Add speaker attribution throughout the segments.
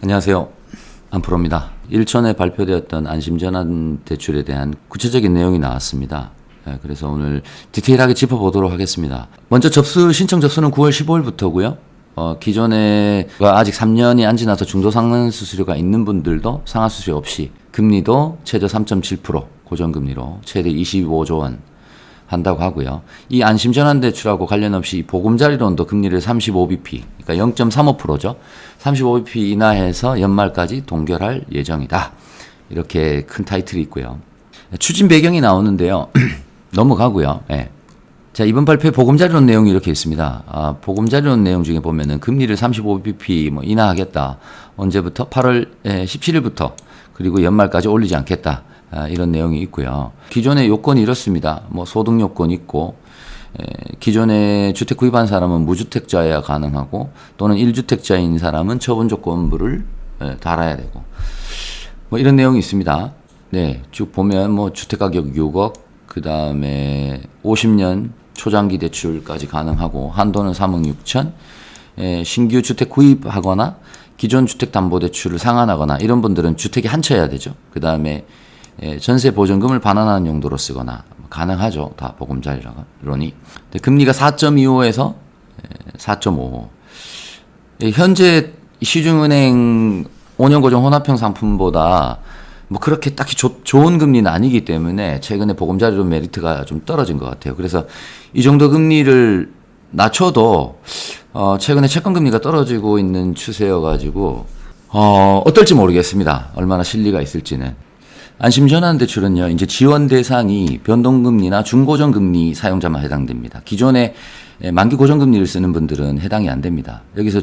Speaker 1: 안녕하세요. 안프로입니다. 일전에 발표되었던 안심전환 대출에 대한 구체적인 내용이 나왔습니다. 그래서 오늘 디테일하게 짚어보도록 하겠습니다. 먼저 신청 접수는 9월 15일부터고요. 기존에 아직 3년이 안 지나서 중도상환수수료가 있는 분들도 상환수수료 없이 금리도 최저 3.7% 고정금리로 최대 25조 원 한다고 하고요. 이 안심전환대출하고 관련 없이 보금자리론도 금리를 35bp, 그러니까 0.35%죠. 35bp 인하해서 연말까지 동결할 예정이다. 이렇게 큰 타이틀이 있고요. 추진 배경이 나오는데요. 넘어가고요. 네. 자, 이번 발표의 보금자리론 내용이 이렇게 있습니다. 보금자리론 내용 중에 보면은 금리를 35bp 인하하겠다. 언제부터? 8월 17일부터. 그리고 연말까지 올리지 않겠다. 이런 내용이 있고요. 기존의 요건이 이렇습니다. 소득 요건 있고, 기존에 주택 구입한 사람은 무주택자여야 가능하고, 또는 1주택자인 사람은 처분 조건부를 달아야 되고, 이런 내용이 있습니다. 네, 쭉 보면 주택가격 6억, 그 다음에 50년 초장기 대출까지 가능하고, 한도는 3억 6천, 신규 주택 구입하거나, 기존 주택담보대출을 상환하거나, 이런 분들은 주택이 한 채여야 되죠. 그 다음에 전세 보전금을 반환하는 용도로 쓰거나 가능하죠. 다 보금자리론이. 금리가 4.25에서 4.5. 현재 시중은행 5년 고정 혼합형 상품보다 그렇게 딱히 좋은 금리는 아니기 때문에 최근에 보금자리론 메리트가 좀 떨어진 것 같아요. 그래서 이 정도 금리를 낮춰도 최근에 채권 금리가 떨어지고 있는 추세여가지고 어떨지 모르겠습니다. 얼마나 실리가 있을지는. 안심전환대출은요, 이제 지원 대상이 변동금리나 중고정금리 사용자만 해당됩니다. 기존에 만기 고정금리를 쓰는 분들은 해당이 안 됩니다. 여기서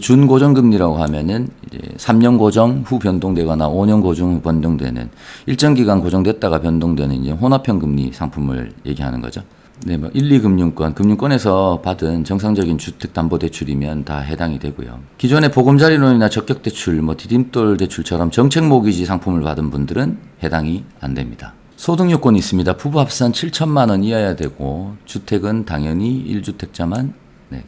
Speaker 1: 준고정금리라고 하면은 이제 3년 고정 후 변동되거나 5년 고정 후 변동되는 일정 기간 고정됐다가 변동되는 이제 혼합형 금리 상품을 얘기하는 거죠. 네, 1, 2금융권, 금융권에서 받은 정상적인 주택담보대출이면 다 해당이 되고요. 기존의 보금자리론이나 적격대출, 디딤돌 대출처럼 정책모기지 상품을 받은 분들은 해당이 안 됩니다. 소득 요건이 있습니다. 부부 합산 7천만 원 이하여야 되고, 주택은 당연히 1주택자만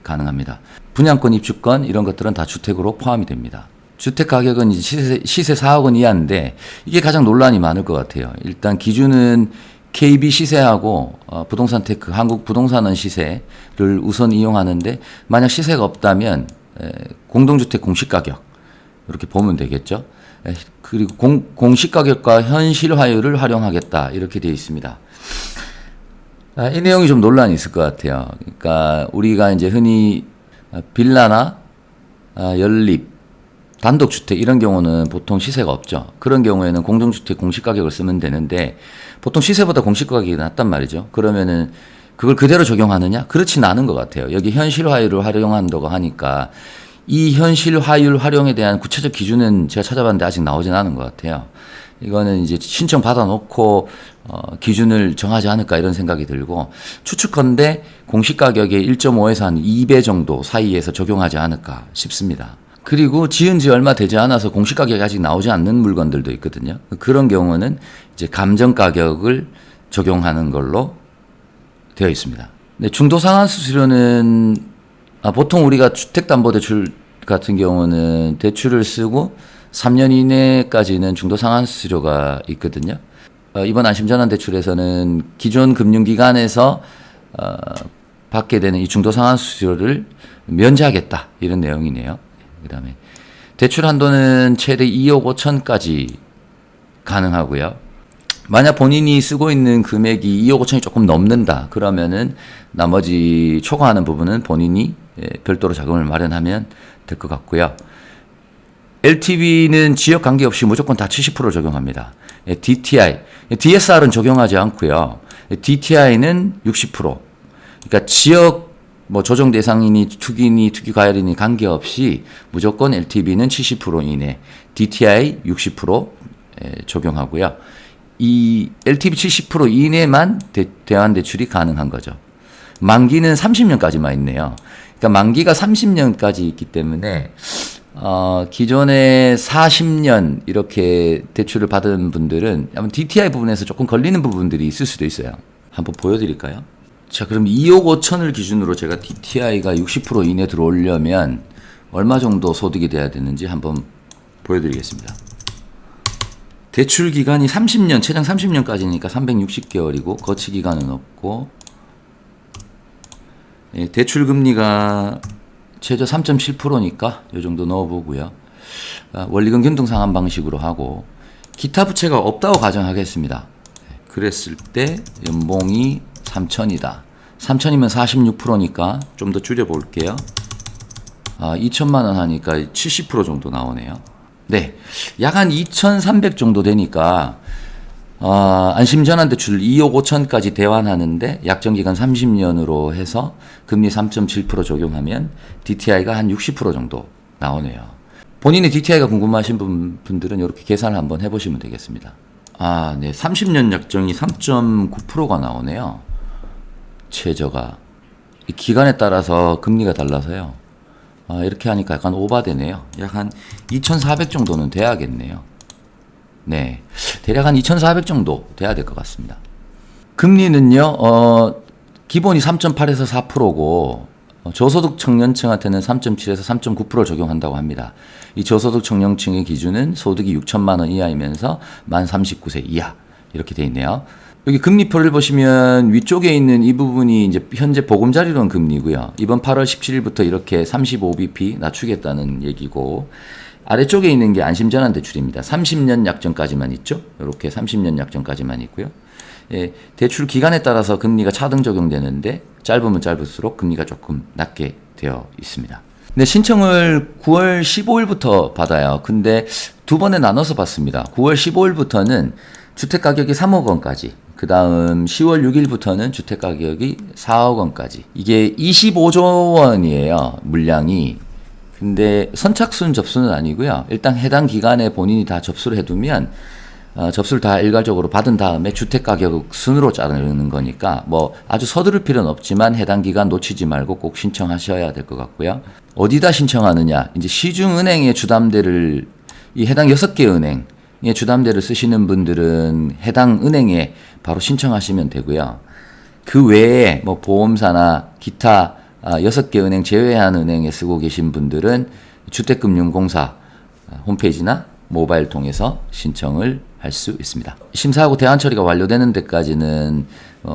Speaker 1: 가능합니다. 분양권, 입주권 이런 것들은 다 주택으로 포함이 됩니다. 주택 가격은 이제 시세 4억 원 이하인데, 이게 가장 논란이 많을 것 같아요. 일단 기준은 KB 시세하고 부동산 테크, 한국 부동산원 시세를 우선 이용하는데, 만약 시세가 없다면 공동주택 공시가격 이렇게 보면 되겠죠. 그리고 공시가격과 현실화율을 활용하겠다 이렇게 되어 있습니다. 이 내용이 좀 논란이 있을 것 같아요. 그러니까 우리가 이제 흔히 빌라나 연립, 단독주택 이런 경우는 보통 시세가 없죠. 그런 경우에는 공동주택 공시가격을 쓰면 되는데, 보통 시세보다 공시가격이 낮단 말이죠. 그러면은 그걸 그대로 적용하느냐? 그렇지는 않은 것 같아요. 여기 현실화율을 활용한다고 하니까 이 현실화율 활용에 대한 구체적 기준은 제가 찾아봤는데 아직 나오진 않은 것 같아요. 이거는 이제 신청 받아놓고 기준을 정하지 않을까 이런 생각이 들고, 추측컨대 공시가격의 1.5에서 한 2배 정도 사이에서 적용하지 않을까 싶습니다. 그리고 지은 지 얼마 되지 않아서 공시가격이 아직 나오지 않는 물건들도 있거든요. 그런 경우는 이제 감정가격을 적용하는 걸로 되어 있습니다. 네, 중도상환수수료는 보통 우리가 주택담보대출 같은 경우는 대출을 쓰고 3년 이내까지는 중도상환수수료가 있거든요. 이번 안심전환대출에서는 기존 금융기관에서 받게 되는 이 중도상환수수료를 면제하겠다 이런 내용이네요. 그 다음에 대출 한도는 최대 2억 5천까지 가능하고요. 만약 본인이 쓰고 있는 금액이 2억 5천이 조금 넘는다 그러면은 나머지 초과하는 부분은 본인이 별도로 자금을 마련하면 될 것 같고요. LTV는 지역 관계없이 무조건 다 70% 적용합니다. DTI, DSR은 적용하지 않고요. DTI는 60%. 그러니까 지역 조정 대상이니 투기니 투기 과열이니 관계없이 무조건 LTV는 70% 이내, DTI 60% 적용하고요. 이 LTV 70% 이내만 대환대출이 가능한 거죠. 만기는 30년까지만 있네요. 그러니까 만기가 30년까지 있기 때문에 기존에 40년 이렇게 대출을 받은 분들은 아마 DTI 부분에서 조금 걸리는 부분들이 있을 수도 있어요. 한번 보여드릴까요? 자, 그럼 2억 5천을 기준으로 제가 DTI가 60% 이내 들어오려면 얼마 정도 소득이 돼야 되는지 한번 보여드리겠습니다. 대출 기간이 30년, 최장 30년까지니까 360개월이고 거치 기간은 없고, 대출 금리가 최저 3.7%니까 이 정도 넣어보고요. 원리금 균등 상환 방식으로 하고, 기타 부채가 없다고 가정하겠습니다. 그랬을 때 연봉이 3천이다. 3천이면 46%니까 좀 더 줄여볼게요. 2천만 원 하니까 70% 정도 나오네요. 네, 약 한 2,300 정도 되니까 안심전환대출 2억 5천까지 대환하는데 약정기간 30년으로 해서 금리 3.7% 적용하면 DTI가 한 60% 정도 나오네요. 본인의 DTI가 궁금하신 분들은 이렇게 계산을 한번 해보시면 되겠습니다. 네, 30년 약정이 3.9%가 나오네요. 최저가. 이 기간에 따라서 금리가 달라서요. 이렇게 하니까 약간 오바되네요. 약 한 2,400 정도는 돼야겠네요. 네, 대략 한 2,400 정도 돼야 될 것 같습니다. 금리는요, 기본이 3.8에서 4%고, 저소득 청년층한테는 3.7에서 3.9% 적용한다고 합니다. 이 저소득 청년층의 기준은 소득이 6천만 원 이하이면서 만 39세 이하 이렇게 돼 있네요. 여기 금리표를 보시면 위쪽에 있는 이 부분이 이제 현재 보금자리론 금리고요. 이번 8월 17일부터 이렇게 35bp 낮추겠다는 얘기고, 아래쪽에 있는 게 안심전환대출입니다. 30년 약정까지만 있죠. 이렇게 30년 약정까지만 있고요. 대출 기간에 따라서 금리가 차등 적용되는데 짧으면 짧을수록 금리가 조금 낮게 되어 있습니다. 네, 신청을 9월 15일부터 받아요. 근데 두 번에 나눠서 받습니다. 9월 15일부터는 주택가격이 3억 원까지, 그 다음 10월 6일부터는 주택가격이 4억 원까지. 이게 25조 원이에요, 물량이. 근데 선착순 접수는 아니고요. 일단 해당 기간에 본인이 다 접수를 해두면 접수를 다 일괄적으로 받은 다음에 주택가격 순으로 자르는 거니까 뭐 아주 서두를 필요는 없지만 해당 기간 놓치지 말고 꼭 신청하셔야 될 것 같고요. 어디다 신청하느냐? 이제 시중은행의 주담대를, 이 해당 6개 은행의 주담대를 쓰시는 분들은 해당 은행에 바로 신청하시면 되고요. 그 외에 뭐 보험사나 기타 6개 은행 제외한 은행에 쓰고 계신 분들은 주택금융공사 홈페이지나 모바일 통해서 신청을 할 수 있습니다. 심사하고 대안 처리가 완료되는 데까지는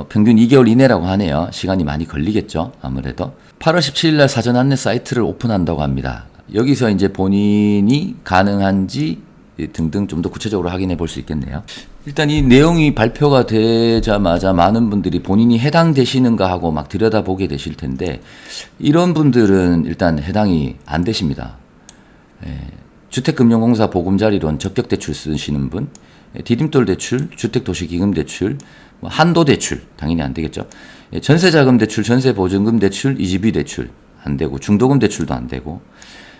Speaker 1: 평균 2개월 이내라고 하네요. 시간이 많이 걸리겠죠, 아무래도. 8월 17일 날 사전 안내 사이트를 오픈한다고 합니다. 여기서 이제 본인이 가능한지 등등 좀 더 구체적으로 확인해 볼 수 있겠네요. 일단 이 내용이 발표가 되자마자 많은 분들이 본인이 해당되시는가 하고 막 들여다보게 되실 텐데, 이런 분들은 일단 해당이 안 되십니다. 주택금융공사 보금자리론 적격대출 쓰시는 분, 디딤돌대출, 주택도시기금대출, 한도대출 당연히 안 되겠죠. 전세자금대출, 전세보증금대출, 이주비대출 안 되고, 중도금대출도 안 되고,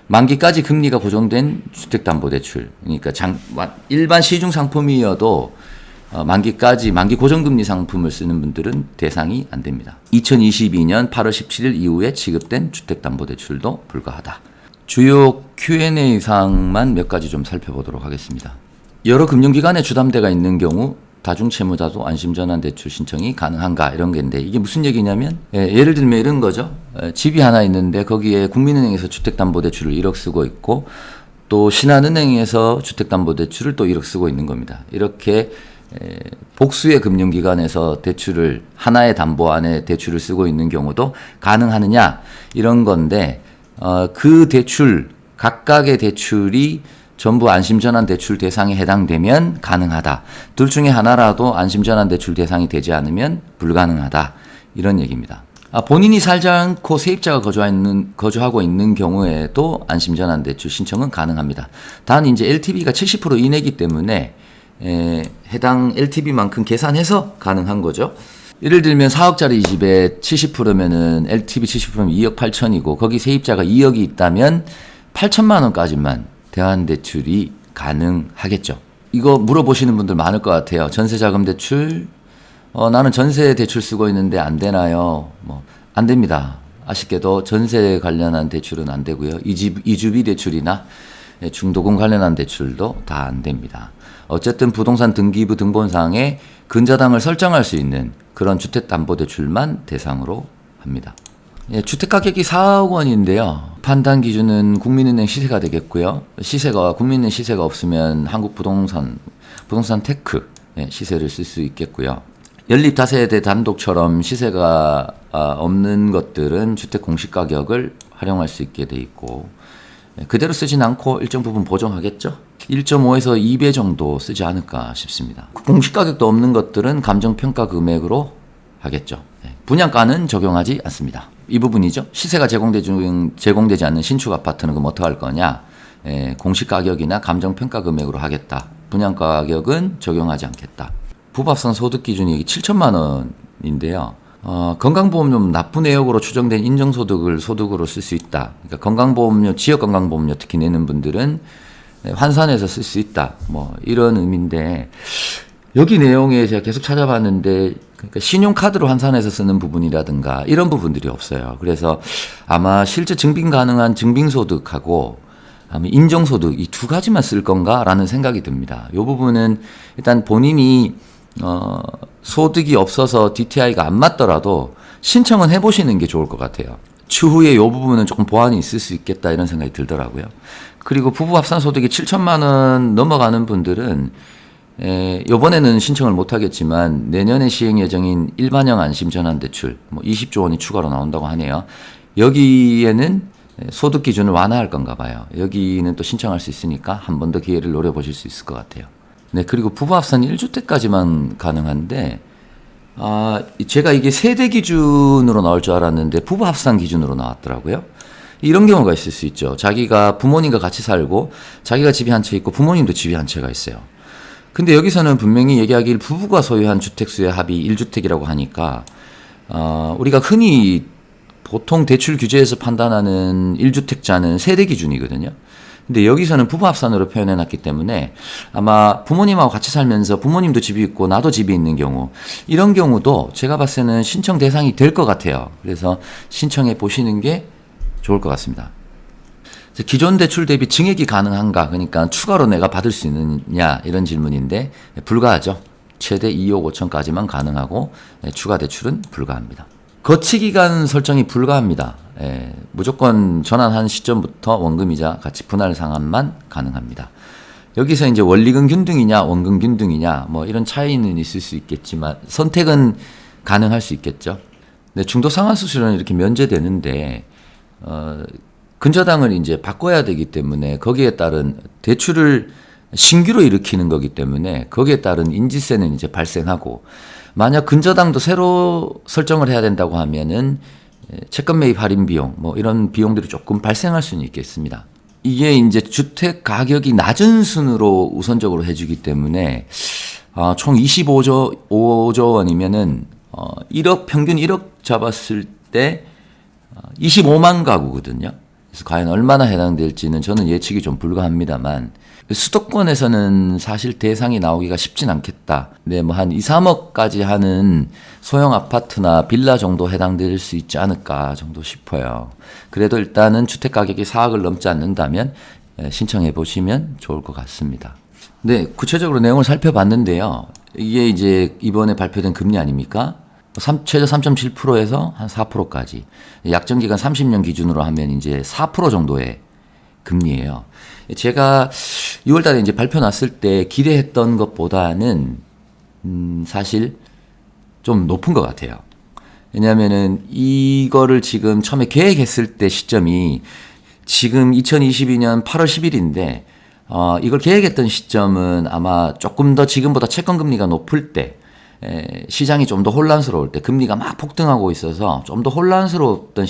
Speaker 1: 만기까지 금리가 고정된 주택담보대출, 그러니까 일반 시중 상품이어도 만기까지 만기 고정금리 상품을 쓰는 분들은 대상이 안 됩니다. 2022년 8월 17일 이후에 지급된 주택담보대출도 불가하다. 주요 Q&A 사항만 몇 가지 좀 살펴보도록 하겠습니다. 여러 금융기관에 주담대가 있는 경우 다중채무자도 안심전환대출 신청이 가능한가, 이런 게 있는데, 이게 무슨 얘기냐면, 예를 들면 이런 거죠. 집이 하나 있는데 거기에 국민은행에서 주택담보대출을 1억 쓰고 있고, 또 신한은행에서 주택담보대출을 또 1억 쓰고 있는 겁니다. 이렇게 복수의 금융기관에서 대출을, 하나의 담보 안에 대출을 쓰고 있는 경우도 가능하느냐, 이런 건데, 그 대출, 각각의 대출이 전부 안심전환대출 대상에 해당되면 가능하다. 둘 중에 하나라도 안심전환대출 대상이 되지 않으면 불가능하다. 이런 얘기입니다. 본인이 살지 않고 세입자가 거주하고 있는 경우에도 안심전환대출 신청은 가능합니다. 단 이제 LTV가 70% 이내이기 때문에 해당 LTV만큼 계산해서 가능한 거죠. 예를 들면 4억짜리 집에 70%면은 LTV 70%면 2억 8천이고, 거기 세입자가 2억이 있다면 8천만 원까지만 대환대출이 가능하겠죠. 이거 물어보시는 분들 많을 것 같아요. 전세자금 대출, 나는 전세 대출 쓰고 있는데 안 되나요? 안 됩니다. 아쉽게도 전세 관련한 대출은 안 되고요. 이주비 대출이나 중도금 관련한 대출도 다 안 됩니다. 어쨌든 부동산 등기부 등본상에 근저당을 설정할 수 있는 그런 주택담보대출만 대상으로 합니다. 예, 주택가격이 4억 원인데요. 판단 기준은 국민은행 시세가 되겠고요. 시세가 국민은행 시세가 없으면 한국부동산 테크 시세를 쓸 수 있겠고요. 연립 다세대 단독처럼 시세가 없는 것들은 주택 공시가격을 활용할 수 있게 돼 있고 그대로 쓰진 않고 일정 부분 보정하겠죠. 1.5에서 2배 정도 쓰지 않을까 싶습니다. 공시가격도 없는 것들은 감정평가 금액으로 하겠죠. 분양가는 적용하지 않습니다. 이 부분이죠. 시세가 제공되지 않는 신축 아파트는 그럼 어떻게 할 거냐. 공시가격이나 감정평가 금액으로 하겠다. 분양가격은 적용하지 않겠다. 부부합산 소득 기준이 7천만 원인데요. 건강보험료 납부 내역으로 추정된 인정소득을 소득으로 쓸 수 있다. 그러니까 건강보험료, 지역건강보험료 특히 내는 분들은 환산해서 쓸 수 있다. 뭐 이런 의미인데 여기 내용에 제가 계속 찾아봤는데 그러니까 신용카드로 환산해서 쓰는 부분이라든가 이런 부분들이 없어요. 그래서 아마 실제 증빙 가능한 증빙소득하고 아마 인정소득 이 두 가지만 쓸 건가라는 생각이 듭니다. 이 부분은 일단 본인이 소득이 없어서 DTI가 안 맞더라도 신청은 해보시는 게 좋을 것 같아요. 추후에 이 부분은 조금 보완이 있을 수 있겠다 이런 생각이 들더라고요. 그리고 부부 합산 소득이 7천만 원 넘어가는 분들은 이번에는 신청을 못 하겠지만 내년에 시행 예정인 일반형 안심전환대출 20조 원이 추가로 나온다고 하네요. 여기에는 소득 기준을 완화할 건가 봐요. 여기는 또 신청할 수 있으니까 한 번 더 기회를 노려보실 수 있을 것 같아요. 네, 그리고 부부 합산 1주택까지만 가능한데 제가 이게 세대 기준으로 나올 줄 알았는데 부부 합산 기준으로 나왔더라고요. 이런 경우가 있을 수 있죠. 자기가 부모님과 같이 살고 자기가 집이 한 채 있고 부모님도 집이 한 채가 있어요. 근데 여기서는 분명히 얘기하길 부부가 소유한 주택수의 합이 1주택이라고 하니까 우리가 흔히 보통 대출 규제에서 판단하는 1주택자는 세대 기준이거든요. 근데 여기서는 부부 합산으로 표현해놨기 때문에 아마 부모님하고 같이 살면서 부모님도 집이 있고 나도 집이 있는 경우 이런 경우도 제가 봤을 때는 신청 대상이 될 것 같아요. 그래서 신청해 보시는 게 좋을 것 같습니다. 기존 대출 대비 증액이 가능한가? 그러니까 추가로 내가 받을 수 있느냐 이런 질문인데 불가하죠. 최대 2억 5천까지만 가능하고 추가 대출은 불가합니다. 거치기간 설정이 불가합니다. 무조건 전환한 시점부터 원금이자 같이 분할 상환만 가능합니다. 여기서 이제 원리금 균등이냐 원금 균등이냐 뭐 이런 차이는 있을 수 있겠지만 선택은 가능할 수 있겠죠. 근데 중도 상환 수수료는 이렇게 면제되는데 근저당을 이제 바꿔야 되기 때문에 거기에 따른 대출을 신규로 일으키는 거기 때문에 거기에 따른 인지세는 이제 발생하고 만약 근저당도 새로 설정을 해야 된다고 하면은 채권 매입 할인 비용 뭐 이런 비용들이 조금 발생할 수는 있겠습니다. 이게 이제 주택 가격이 낮은 순으로 우선적으로 해주기 때문에 총 25조 원이면은 1억 평균 1억 잡았을 때 25만 가구거든요. 그래서 과연 얼마나 해당될지는 저는 예측이 좀 불가합니다만 수도권에서는 사실 대상이 나오기가 쉽진 않겠다. 네, 뭐 한 2, 3억까지 하는 소형 아파트나 빌라 정도 해당될 수 있지 않을까 정도 싶어요. 그래도 일단은 주택 가격이 4억을 넘지 않는다면 신청해 보시면 좋을 것 같습니다. 네, 구체적으로 내용을 살펴봤는데요. 이게 이제 이번에 발표된 금리 아닙니까? 최저 3.7%에서 한 4%까지. 약정기간 30년 기준으로 하면 이제 4% 정도의 금리예요. 제가 6월 달에 이제 발표 났을 때 기대했던 것보다는 사실 좀 높은 것 같아요. 왜냐면은 이거를 지금 처음에 계획했을 때 시점이 지금 2022년 8월 10일인데 이걸 계획했던 시점은 아마 조금 더 지금보다 채권금리가 높을 때 시장이 좀 더 혼란스러울 때 금리가 막 폭등하고 있어서 좀 더 혼란스러웠던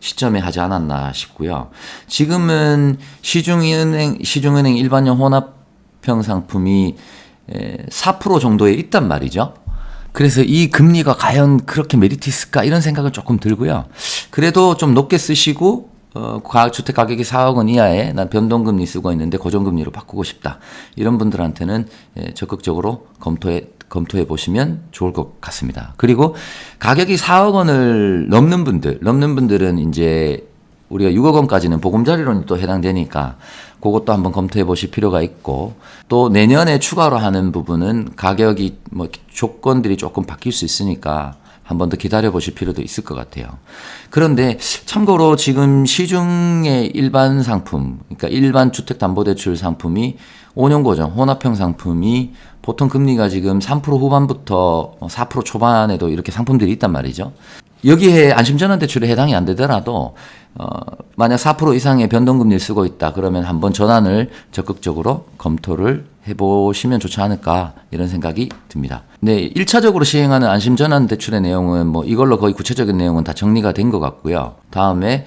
Speaker 1: 시점에 하지 않았나 싶고요. 지금은 시중은행 일반형 혼합형 상품이 4% 정도에 있단 말이죠. 그래서 이 금리가 과연 그렇게 메리트 있을까 이런 생각은 조금 들고요. 그래도 좀 높게 쓰시고 주택 가격이 4억 원 이하에 난 변동금리 쓰고 있는데 고정금리로 바꾸고 싶다. 이런 분들한테는 적극적으로 검토해 보시면 좋을 것 같습니다. 그리고 가격이 4억 원을 넘는 분들은 이제 우리가 6억 원까지는 보금자리론이 또 해당되니까 그것도 한번 검토해 보실 필요가 있고 또 내년에 추가로 하는 부분은 가격이 뭐 조건들이 조금 바뀔 수 있으니까 한 번 더 기다려 보실 필요도 있을 것 같아요. 그런데 참고로 지금 시중의 일반 상품, 그러니까 일반 주택담보대출 상품이 5년 고정, 혼합형 상품이 보통 금리가 지금 3% 후반부터 4% 초반에도 이렇게 상품들이 있단 말이죠. 여기에 안심전환대출에 해당이 안 되더라도 만약 4% 이상의 변동금리를 쓰고 있다 그러면 한번 전환을 적극적으로 검토를 해보시면 좋지 않을까 이런 생각이 듭니다. 네, 1차적으로 시행하는 안심전환대출의 내용은 뭐 이걸로 거의 구체적인 내용은 다 정리가 된 것 같고요. 다음에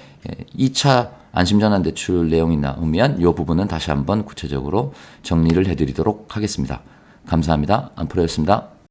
Speaker 1: 2차 안심전환대출 내용이 나오면 이 부분은 다시 한번 구체적으로 정리를 해드리도록 하겠습니다. 감사합니다. 안프로였습니다.